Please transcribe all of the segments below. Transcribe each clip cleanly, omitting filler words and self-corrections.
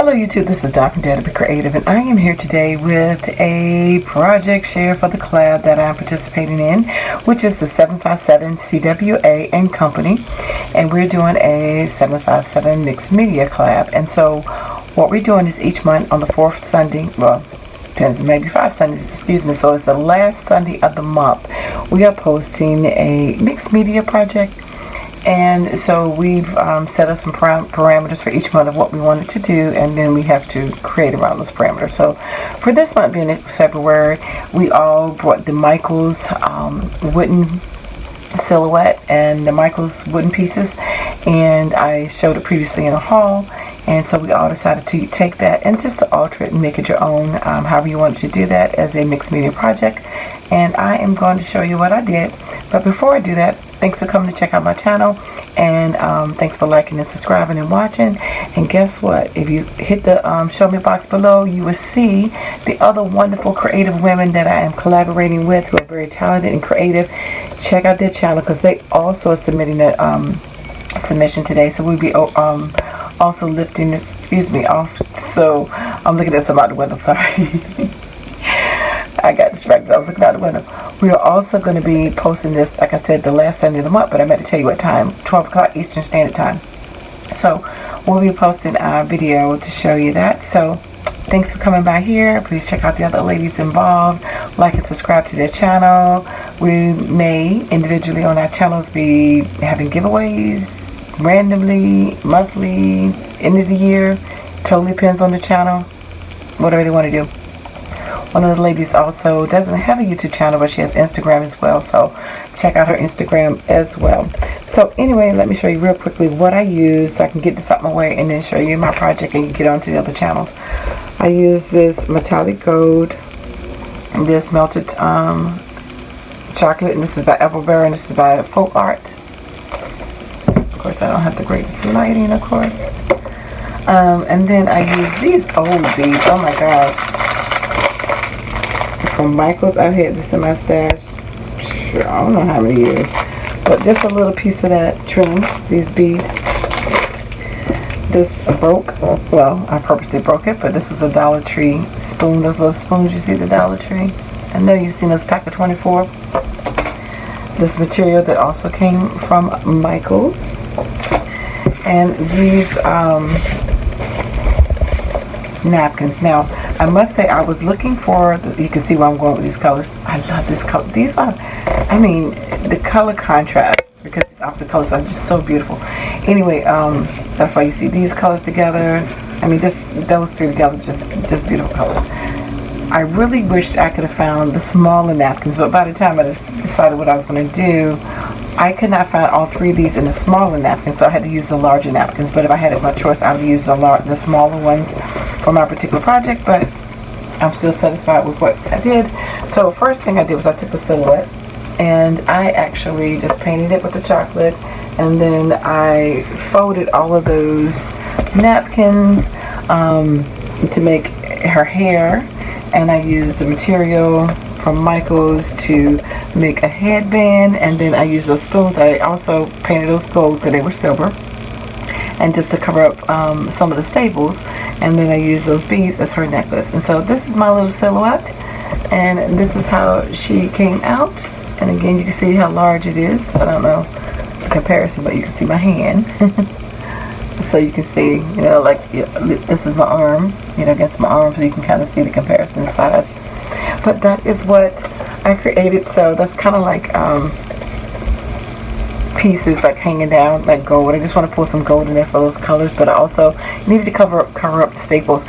Hello YouTube, this is Doc from DaretoBeCreative, and I am here today with a project share for the collab that I'm participating in, which is the 757 CWA and Company, and we're doing a 757 mixed media collab. And so what we're doing is each month on the fourth Sunday, well, depends, maybe 5 Sundays, excuse me, so it's the last Sunday of the month, we are posting a mixed media project. And so we've set up some parameters for each month of what we wanted to do, and then we have to create around those parameters. So for this month being February, we all brought the Michaels wooden silhouette and the Michaels wooden pieces, and I showed it previously in a haul. And so we all decided to take that and just to alter it and make it your own, however you wanted to do that as a mixed media project. And I am going to show you what I did. But before I do that, thanks for coming to check out my channel, and thanks for liking and subscribing and watching. And guess what? If you hit the show me box below, you will see the other wonderful creative women that I am collaborating with who are very talented and creative. Check out their channel because they also are submitting a submission today. So we'll be also lifting, excuse me, off. So I'm looking at some out the window, sorry. I got distracted. I was looking out the window. We are also going to be posting this, like I said, the last Sunday of the month, but I meant to tell you what time, 12 o'clock Eastern Standard Time. So we'll be posting a video to show you that. So thanks for coming by here. Please check out the other ladies involved. Like and subscribe to their channel. We may individually on our channels be having giveaways randomly, monthly, end of the year. Totally depends on the channel, whatever they want to do. One of the ladies also doesn't have a YouTube channel, but she has Instagram as well, so check out her Instagram as well. So anyway, let me show you real quickly what I use so I can get this out my way and then show you my project and you get on to the other channels. I use this metallic gold, and this melted chocolate, and this is by Everbear, and this is by Folk Art. Of course, I don't have the greatest lighting, of course. And then I use these old beads. Oh my gosh. From Michaels. I've had this in my stash, sure, I don't know how many years, but just a little piece of that trim, these beads. This broke, well, I purposely broke it, but this is a Dollar Tree spoon, those little spoons you see at the Dollar Tree. I know you've seen this pack of 24. This material that also came from Michaels. And these napkins. Now, I must say I was looking for, you can see where I'm going with these colors. I love this color. These are, I mean, the color contrast, because of the colors are just so beautiful. Anyway, that's why you see these colors together. I mean, just those three together, just beautiful colors. I really wish I could have found the smaller napkins, but by the time I decided what I was going to do, I could not find all three of these in the smaller napkins, so I had to use the larger napkins. But if I had it my choice, I would use the smaller ones for my particular project, but I'm still satisfied with what I did. So first thing I did was I took the silhouette and I actually just painted it with the chocolate, and then I folded all of those napkins to make her hair, and I used the material from Michaels to make a headband, and then I used those spoons. I also painted those gold because they were silver, and just to cover up some of the staples, and then I used those beads as her necklace. And so this is my little silhouette, and this is how she came out. And again, you can see how large it is. I don't know the comparison, but you can see my hand. So you can see, you know, like this is my arm, you know, against my arm, so you can kind of see the comparison size. But that is what I created. So that's kind of like pieces like hanging down like gold. I just want to pull some gold in there for those colors, but I also needed to cover up the staples.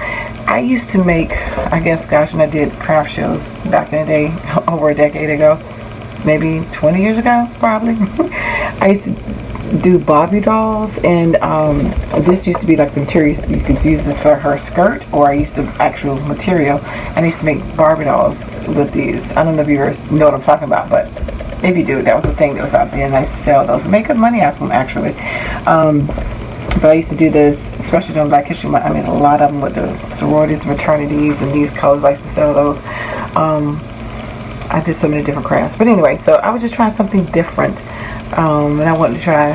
I used to make, I guess, gosh, when I did craft shows back in the day, over a decade ago, maybe 20 years ago, probably. I used to do Barbie dolls, and this used to be like the material. You could use this for her skirt, or I used to actual material. I used to make Barbie dolls with these. I don't know if you know what I'm talking about, but if you do, that was the thing that was out there, and I used to sell those, make good money out of them actually. But I used to do this, especially during Black History Month. I mean, a lot of them with the sororities, fraternities, and these colors. I used to sell those. I did so many different crafts, but anyway, so I was just trying something different, and I wanted to try,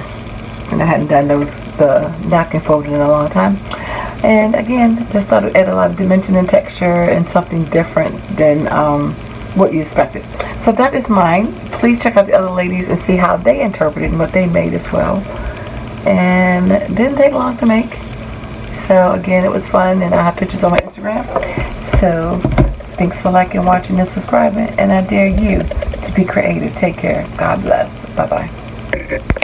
and I hadn't done the napkin folding in a long time. And again, just thought it added a lot of dimension and texture and something different than what you expected. So that is mine. Please check out the other ladies and see how they interpreted and what they made as well. And it didn't take long to make. So again, it was fun, and I have pictures on my Instagram. So thanks for liking, watching, and subscribing. And I dare you to be creative. Take care. God bless. Bye-bye.